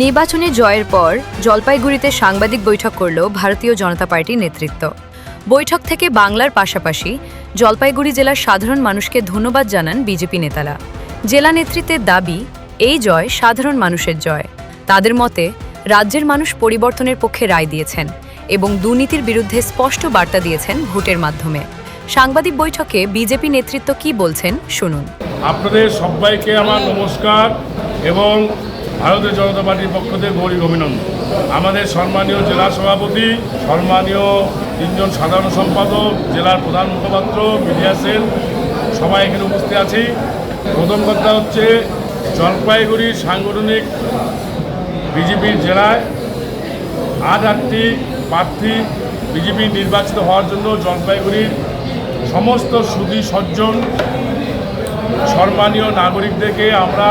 নির্বাচনে জয়ের পর জলপাইগুড়িতে সাংবাদিক বৈঠক করল ভারতীয় জনতা পার্টির নেতৃত্ব। বৈঠক থেকে বাংলার পাশাপাশি জলপাইগুড়ি জেলার সাধারণ মানুষকে ধন্যবাদ জানান বিজেপি নেতারা। জেলা নেতৃত্বের দাবি, এই জয় সাধারণ মানুষের জয়। তাদের মতে রাজ্যের মানুষ পরিবর্তনের পক্ষে রায় দিয়েছেন এবং দুর্নীতির বিরুদ্ধে স্পষ্ট বার্তা দিয়েছেন ভোটের মাধ্যমে। সাংবাদিক বৈঠকে বিজেপি নেতৃত্ব কি বলছেন শুনুন। আপনাদের সবাইকে আমার নমস্কার এবং ভারতীয় জনতা পার্টির পক্ষ থেকে গৌরী অভিনন্দন। আমাদের সম্মানীয় জেলা সভাপতি, সম্মানীয় তিনজন সাধারণ সম্পাদক, জেলার প্রধান মুখপাত্র, মিডিয়া সেল সবাই এখানে উপস্থিত আছি। প্রথম কথা হচ্ছে, জলপাইগুড়ি সাংগঠনিক বিজেপির জেলায় ৮টি প্রার্থী বিজেপি নির্বাচিত হওয়ার জন্য জলপাইগুড়ির সমস্ত সুধী সজ্জন সম্মানীয় নাগরিকদেরকে আমরা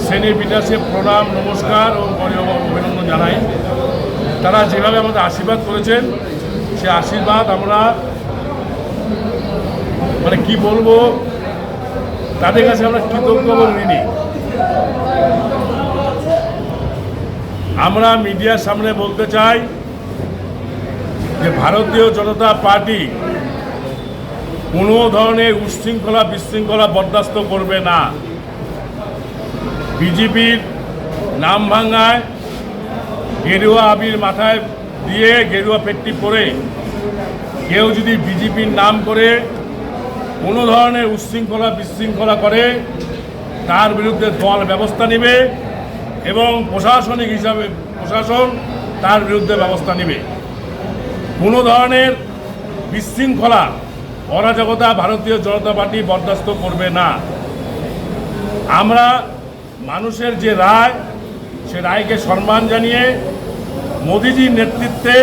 শ্রেণী বিন্যাসে প্রণাম, নমস্কার ও অভিনন্দন জানাই। তারা যেভাবে আমাদের আশীর্বাদ করেছেন, সে আশীর্বাদ আমরা কি বলবো, তাদের কাছে আমরা কৃতজ্ঞ এবং ঋণী। আমরা মিডিয়ার সামনে বলতে চাই যে ভারতীয় জনতা পার্টি কোনো ধরনের উচ্ছৃঙ্খলা বিশৃঙ্খলা বরদাস্ত করবে না। বিজেপির নাম ভাঙায় গেরুয়া আবির মাথায় দিয়ে গেরুয়া পেট্টি পরে কেউ যদি বিজেপির নাম করে কোনো ধরনের উচ্ছৃঙ্খলা বিশৃঙ্খলা করে, তার বিরুদ্ধে দল ব্যবস্থা নেবে এবং প্রশাসনিক হিসাবে প্রশাসন তার বিরুদ্ধে ব্যবস্থা নেবে। কোনো ধরনের বিশৃঙ্খলা অরাজকতা ভারতীয় জনতা পার্টি বরদাস্ত করবে না। আমরা মানুষের যে রায়, সে রায়কে সম্মান জানিয়ে মোদিজির নেতৃত্বে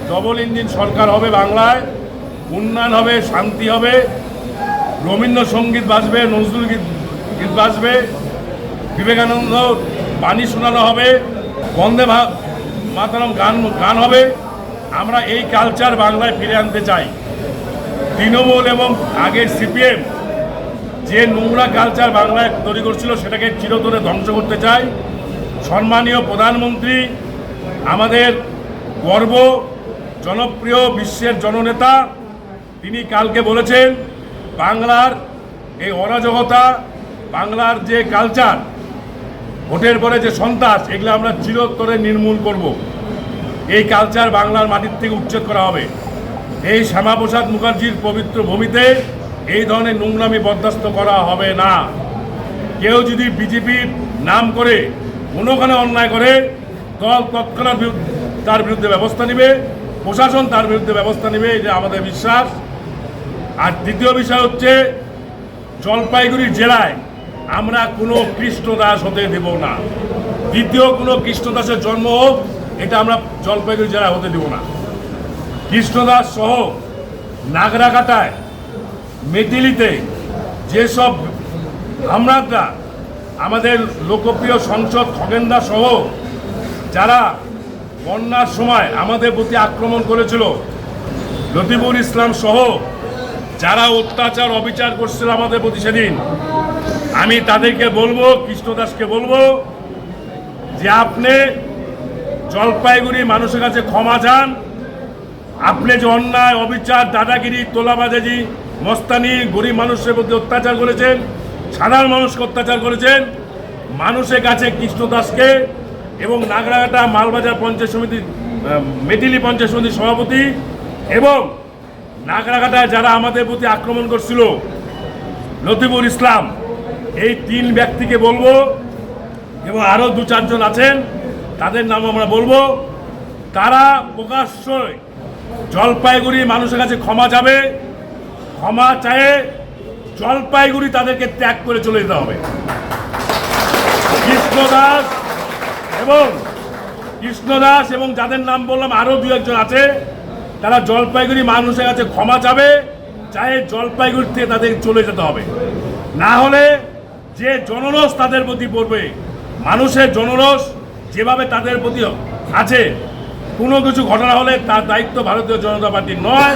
ডবল ইঞ্জিন সরকার হবে বাংলায়, উন্নয়ন হবে, শান্তি হবে, রবীন্দ্রসঙ্গীত বাজবে, নজরুল গীত বাজবে, বিবেকানন্দ বাণী শোনানো হবে, বন্দে মাতরম গান হবে। আমরা এই কালচার বাংলায় ফিরে আনতে চাই। তৃণমূল এবং আগের সিপিএম যে নোংরা কালচার বাংলায় তৈরি করছিল, সেটাকে চিরতরে ধ্বংস করতে চাই। সম্মানীয় প্রধানমন্ত্রী, আমাদের গর্ব, জনপ্রিয় বিশ্বের জননেতা, তিনি কালকে বলেছেন বাংলার এই অরাজকতা, বাংলার যে কালচার, ভোটের পরে যে সন্ত্রাস, এগুলো আমরা চিরতরে নির্মূল করব। এই কালচার বাংলার মাটির থেকে উচ্ছেদ করা হবে। এই শ্যামাপ্রসাদ মুখার্জির পবিত্র ভূমিতে এই ধরনের নোংরামি বরদাস্ত করা হবে না। কেউ যদি বিজেপির নাম করে কোনোখানে অন্যায় করে, দল তৎক্ষণাৎ তার বিরুদ্ধে ব্যবস্থা নেবে, প্রশাসন তার বিরুদ্ধে ব্যবস্থা নেবে, এটা আমাদের বিশ্বাস। আর দ্বিতীয় বিষয় হচ্ছে, জলপাইগুড়ি জেলায় আমরা কোনো কৃষ্ণদাস হতে দেব না। দ্বিতীয় কোনো কৃষ্ণদাসের জন্ম হোক, এটা আমরা জলপাইগুড়ি জেলায় হতে দেব না। কৃষ্ণদাস সহ নাগরাকাটায়, মেটিলিতে যেসব আমরাদরা, আমাদের লোকপ্রিয় সংসদ খগেনদা সহ যারা বন্যার সময় আমাদের প্রতি আক্রমণ করেছিল, লতিফুল ইসলাম সহ যারা অত্যাচার অবিচার করছিল আমাদের প্রতি সেদিন, আমি তাদেরকে বলবো, কৃষ্ণদাসকে বলবো যে আপনি জলপাইগুড়ি মানুষের কাছে ক্ষমা চান। আপনি যে অন্যায়, অবিচার, দাদাগিরি, তোলাবাজাজি, মস্তানি, গরিব মানুষের প্রতি অত্যাচার করেছেন, সাধারণ মানুষকে অত্যাচার করেছেন, মানুষের কাছে কৃষ্ণদাসকে এবং নাগরাকাটা মালবাজার পঞ্চায়েত সমিতি, মেটিলি পঞ্চায়েত সমিতির সভাপতি এবং নাগরাকাটায় যারা আমাদের প্রতি আক্রমণ করছিল, লতিফুল ইসলাম, এই 3 ব্যক্তিকে বলবো এবং আরও 2-4 জন আছেন, তাদের নাম আমরা বলবো। তারা প্রকাশ্যই জলপাইগুড়ি মানুষের কাছে ক্ষমা চাবে। ক্ষমা চায়ে জলপাইগুড়ি তাদেরকে ত্যাগ করে চলে যেতে হবে। কৃষ্ণদাস এবং যাদের নাম বললাম আরও 2-1 জন আছে, তারা জলপাইগুড়ি মানুষের কাছে ক্ষমা চাবে, চাहे জলপাইগুড়ি থেকে তাদের চলে যেতে হবে। না হলে যে জনরোষ তাদের প্রতি পড়বে, মানুষের জনরোষ যেভাবে তাদের প্রতি আছে, কোনো কিছু ঘটনা হলে তার দায়িত্ব ভারতীয় জনতা পার্টির নয়,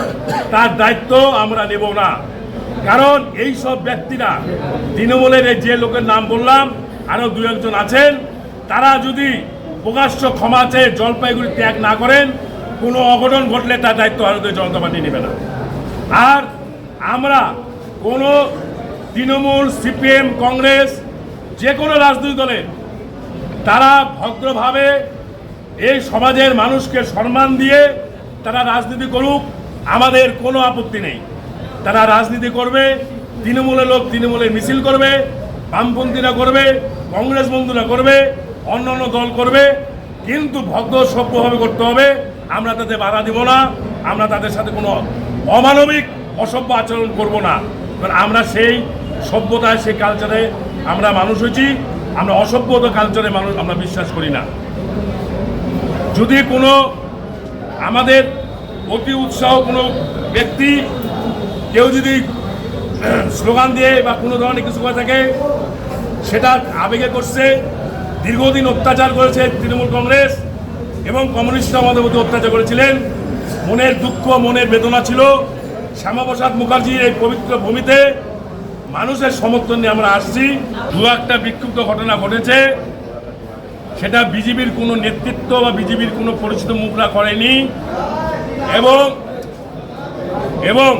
তার দায়িত্ব আমরা নেব না। কারণ এই সব ব্যক্তিরা, তৃণমূলের যে লোকের নাম বললাম, আরও 2-1 জন আছেন, তারা যদি প্রকাশ্য ক্ষমা চেয়ে জলপাইগুড়ি ত্যাগ না করেন, কোনো অঘটন ঘটলে তার দায়িত্ব ভারতীয় জনতা পার্টি নেবে না। আর আমরা কোনো তৃণমূল, সিপিএম, কংগ্রেস, যে কোনো রাজনৈতিক দলের তারা ভদ্রভাবে এই সমাজের মানুষকে সম্মান দিয়ে তারা রাজনীতি করুক, আমাদের কোনো আপত্তি নেই। তারা রাজনীতি করবে, তৃণমূলের লোক তৃণমূলের মিছিল করবে, বামপন্থীরা করবে, কংগ্রেস বন্ধুরা করবে, অন্যান্য দল করবে, কিন্তু ভদ্র সভ্যভাবে করতে হবে। আমরা তাদের বাধা দিব না, আমরা তাদের সাথে কোনো অমানবিক অসভ্য আচরণ করব না। কারণ আমরা সেই সভ্যতায়, সেই কালচারে আমরা মানুষ হয়েছি। আমরা অসভ্যতা কালচারে মানুষ আমরা বিশ্বাস করি না। যদি কোনো আমাদের অতি উৎসাহ কোনো ব্যক্তি কেউ যদি স্লোগান দিয়ে বা কোনো ধরনের কিছু করে থাকে, সেটা আবেগে করছে। দীর্ঘদিন অত্যাচার করেছে তৃণমূল কংগ্রেস এবং কমিউনিস্টরা আমাদের মধ্যে অত্যাচার করেছিলেন। মনের দুঃখ, মনের বেদনা ছিল। শ্যামাপ্রসাদ মুখার্জির এই পবিত্র ভূমিতে মানুষের সমর্থন নিয়ে আমরা আসছি। দু একটা বিক্ষুব্ধ ঘটনা ঘটেছে, সেটা বিজেপির কোনো নেতৃত্ব বা বিজেপির কোনো পরিচিত মুখরা করেনি। এবং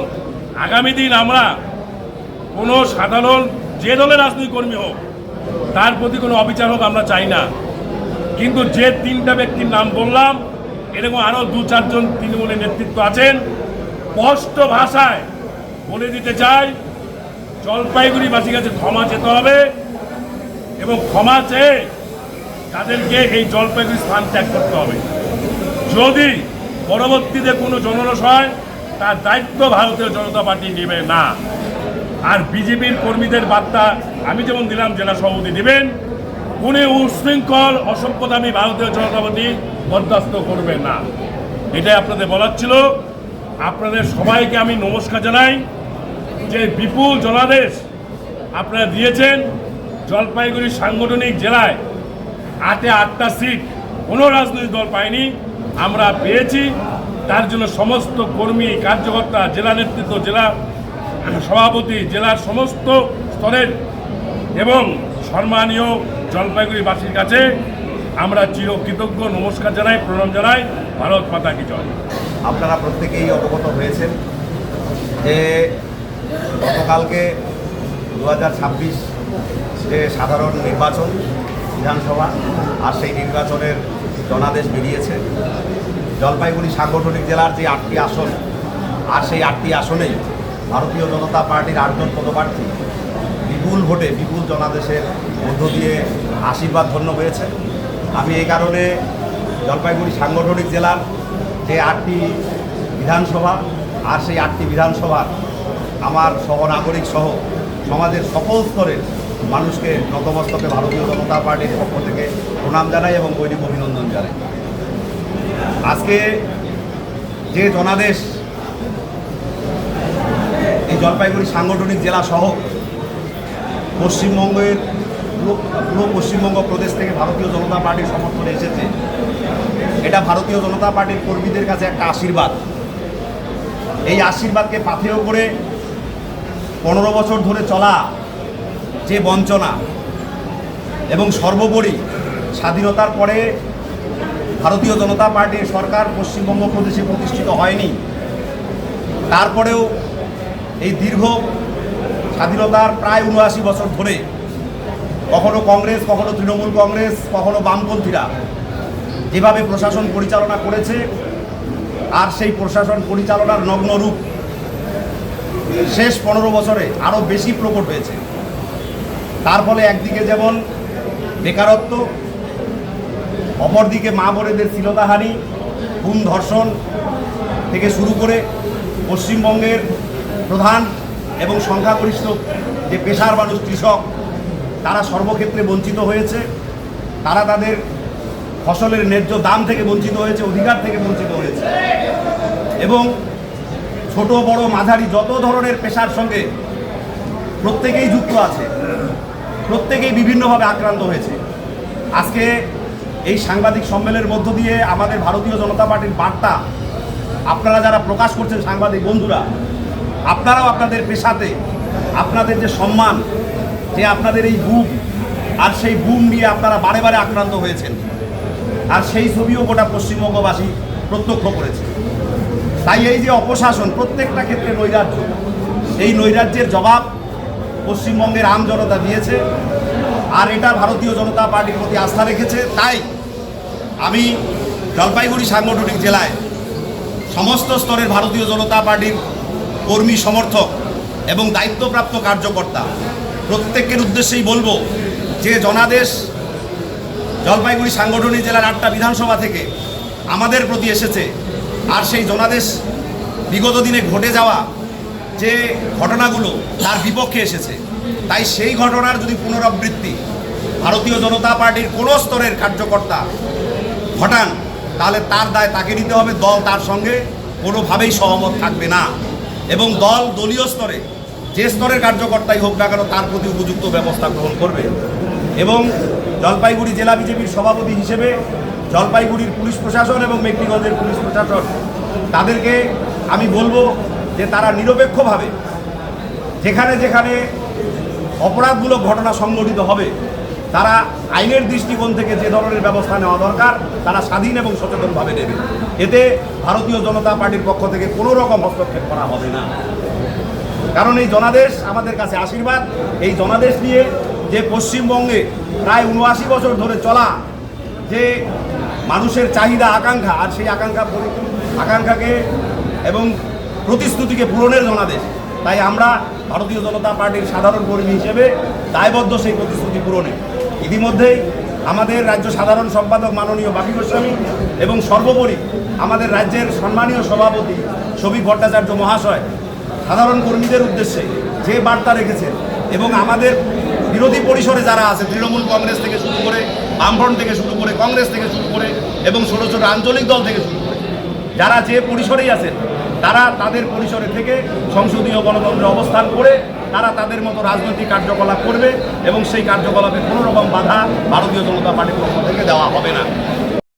আগামী দিন আমরা কোনো সাধারণ যে দলের রাজনৈতিক কর্মী হোক তার প্রতি কোনো অবিচার হোক আমরা চাই না। কিন্তু যে তিনটা ব্যক্তির নাম বললাম, এরকম আরও 2-4 জন তৃণমূলের নেতৃত্ব আছেন। স্পষ্ট ভাষায় বলে দিতে চাই, জলপাইগুড়িবাসীর কাছে ক্ষমা চেতে হবে এবং ক্ষমা চেয়ে তাদেরকে এই জলপাইগুড়ি স্থান ত্যাগ করতে হবে। যদি পরবর্তীতে কোনো জনরোষ হয়, তার দায়িত্ব ভারতীয় জনতা পার্টি নেবে না। আর বিজেপির কর্মীদের বার্তা আমি যেমন দিলাম, জেলা সভাপতি দেবেন, কোনো উশৃঙ্খল অসভ্যতামী ভারতীয় জনতা পার্টি বরদাস্ত করবে না। এটাই আপনাদের বলার ছিল। আপনাদের সবাইকে আমি নমস্কার জানাই যে বিপুল জনাদেশ আপনারা দিয়েছেন। জলপাইগুড়ি সাংগঠনিক জেলায় 8টা সিট কোনো রাজনৈতিক দল পায়নি, আমরা পেয়েছি। তার জন্য সমস্ত কর্মী, কার্যকর্তা, জেলা নেতৃত্ব, জেলা সভাপতি, জেলার সমস্ত স্তরের এবং সম্মানীয় জলপাইগুড়িবাসীর কাছে আমরা চিরকৃতজ্ঞ, নমস্কার জানাই, প্রণাম জানাই। ভারত মাতা কি জয়। আপনারা প্রত্যেকেই অবগত হয়েছেন যে গতকালকে 2026 যে সাধারণ নির্বাচন বিধানসভা, আর সেই নির্বাচনের জনাদেশ বেরিয়েছে। জলপাইগুড়ি সাংগঠনিক জেলার যে 8টি আসন, আর সেই 8টি আসনেই ভারতীয় জনতা পার্টির 8 জন পদপ্রার্থী বিপুল ভোটে, বিপুল জনাদেশের মধ্য দিয়ে আশীর্বাদ ধন্য হয়েছে। আমি এই কারণে জলপাইগুড়ি সাংগঠনিক জেলার যে 8টি বিধানসভা, আর সেই 8টি বিধানসভার আমার সহনাগরিক সহ সমাজের সকল স্তরের মানুষকে নতমস্তকে ভারতীয় জনতা পার্টির পক্ষ থেকে প্রণাম জানাই এবং গৈরিক অভিনন্দন জানাই। আজকে যে জনাদেশ এই জলপাইগুড়ি সাংগঠনিক জেলা সহ পশ্চিমবঙ্গের পুরো পশ্চিমবঙ্গ প্রদেশ থেকে ভারতীয় জনতা পার্টির সমর্থনে এসেছে, এটা ভারতীয় জনতা পার্টির কর্মীদের কাছে একটা আশীর্বাদ। এই আশীর্বাদকে পাথেয় করে 15 বছর ধরে চলা যে বঞ্চনা এবং সর্বোপরি স্বাধীনতার পরে ভারতীয় জনতা পার্টির সরকার পশ্চিমবঙ্গ প্রদেশে প্রতিষ্ঠিত হয়নি, তারপরেও এই দীর্ঘ স্বাধীনতার প্রায় 79 বছর ধরে কখনো কংগ্রেস, কখনো তৃণমূল কংগ্রেস, কখনো বামপন্থীরা যেভাবে প্রশাসন পরিচালনা করেছে, আর সেই প্রশাসন পরিচালনার নগ্ন রূপ শেষ 15 বছরে আরও বেশি প্রকট হয়েছে। তার ফলে একদিকে যেমন বেকারত্ব, অপরদিকে মা বোনেদের শ্লীলতাহানি, খুন ধর্ষণ থেকে শুরু করে পশ্চিমবঙ্গের প্রধান এবং সংখ্যাগরিষ্ঠ যে পেশার মানুষ, কৃষক, তারা সর্বক্ষেত্রে বঞ্চিত হয়েছে। তারা তাদের ফসলের ন্যায্য দাম থেকে বঞ্চিত হয়েছে, অধিকার থেকে বঞ্চিত হয়েছে। এবং ছোট বড় মাঝারি যত ধরনের পেশার সঙ্গে প্রত্যেকেই যুক্ত আছে, প্রত্যেকেই বিভিন্নভাবে আক্রান্ত হয়েছে। আজকে এই সাংবাদিক সম্মেলনের মধ্য দিয়ে আমাদের ভারতীয় জনতা পার্টির বার্তা আপনারা যারা প্রকাশ করছেন, সাংবাদিক বন্ধুরা, আপনারাও আপনাদের পেশাতে আপনাদের যে সম্মান, যে আপনাদের এই বুক আর সেই বুম নিয়ে আপনারা বারে বারে আক্রান্ত হয়েছেন, আর সেই ছবিও গোটা পশ্চিমবঙ্গবাসী প্রত্যক্ষ করেছে। তাই এই যে অপশাসন, প্রত্যেকটা ক্ষেত্রে নৈরাজ্য, এই নৈরাজ্যের জবাব পশ্চিমবঙ্গের আম জনতা দিয়েছে, আর এটা ভারতীয় জনতা পার্টির প্রতি আস্থা রেখেছে। তাই আমি জলপাইগুড়ি সাংগঠনিক জেলায় সমস্ত স্তরের ভারতীয় জনতা পার্টির কর্মী, সমর্থক এবং দায়িত্বপ্রাপ্ত কার্যকর্তা প্রত্যেকের উদ্দেশ্যেই বলবো যে জনাদেশ জলপাইগুড়ি সাংগঠনিক জেলার 8টা বিধানসভা থেকে আমাদের প্রতি এসেছে, আর সেই জনাদেশ বিগত দিনে ঘটে যাওয়া যে ঘটনাগুলো তার বিপক্ষে এসেছে। তাই সেই ঘটনার যদি পুনরাবৃত্তি ভারতীয় জনতা পার্টির কোনো স্তরের কার্যকর্তা ঘটান, তাহলে তার দায় তাকে নিতে হবে। দল তার সঙ্গে কোনোভাবেই সহমত থাকবে না, এবং দল দলীয় স্তরে যে স্তরের কার্যকর্তাই হোক না কেন তার প্রতি উপযুক্ত ব্যবস্থা গ্রহণ করবে। এবং জলপাইগুড়ি জেলা বিজেপির সভাপতি হিসেবে জলপাইগুড়ির পুলিশ প্রশাসন এবং মেকলিগঞ্জের পুলিশ প্রশাসন, তাদেরকে আমি বলবো যে তারা নিরপেক্ষভাবে যেখানে যেখানে অপরাধমূলক ঘটনা সংঘটিত হবে, তারা আইনের দৃষ্টিকোণ থেকে যে ধরনের ব্যবস্থা নেওয়া দরকার তারা স্বাধীন এবং সচেতনভাবে নেবে। এতে ভারতীয় জনতা পার্টির পক্ষ থেকে কোনো রকম হস্তক্ষেপ করা হবে না। কারণ এই জনাদেশ আমাদের কাছে আশীর্বাদ। এই জনাদেশ নিয়ে যে পশ্চিমবঙ্গে প্রায় 79 বছর ধরে চলা যে মানুষের চাহিদা, আকাঙ্ক্ষা, আর সেই আকাঙ্ক্ষাকে এবং প্রতিশ্রুতিকে পূরণের জনাদেশ। তাই আমরা ভারতীয় জনতা পার্টির সাধারণ কর্মী হিসেবে দায়বদ্ধ সেই প্রতিশ্রুতি পূরণে। ইতিমধ্যেই আমাদের রাজ্য সাধারণ সম্পাদক মাননীয় বাপি গোস্বামী এবং সর্বোপরি আমাদের রাজ্যের সম্মানীয় সভাপতি শফিক ভট্টাচার্য মহাশয় সাধারণ কর্মীদের উদ্দেশ্যে যে বার্তা রেখেছেন, এবং আমাদের বিরোধী পরিসরে যারা আছে, তৃণমূল কংগ্রেস থেকে শুরু করে, বামফ্রন্ট থেকে শুরু করে, কংগ্রেস থেকে শুরু করে এবং ছোটো ছোটো আঞ্চলিক দল থেকে শুরু করে যারা যে পরিসরেই আছেন, তারা তাদের পরিসরে থেকে সংসদীয় গণতন্ত্রে অবস্থান করে তারা তাদের মতো রাজনৈতিক কার্যকলাপ করবে, এবং সেই কার্যকলাপে কোনো রকম বাধা ভারতীয় জনতা পার্টির পক্ষ থেকে দেওয়া হবে না।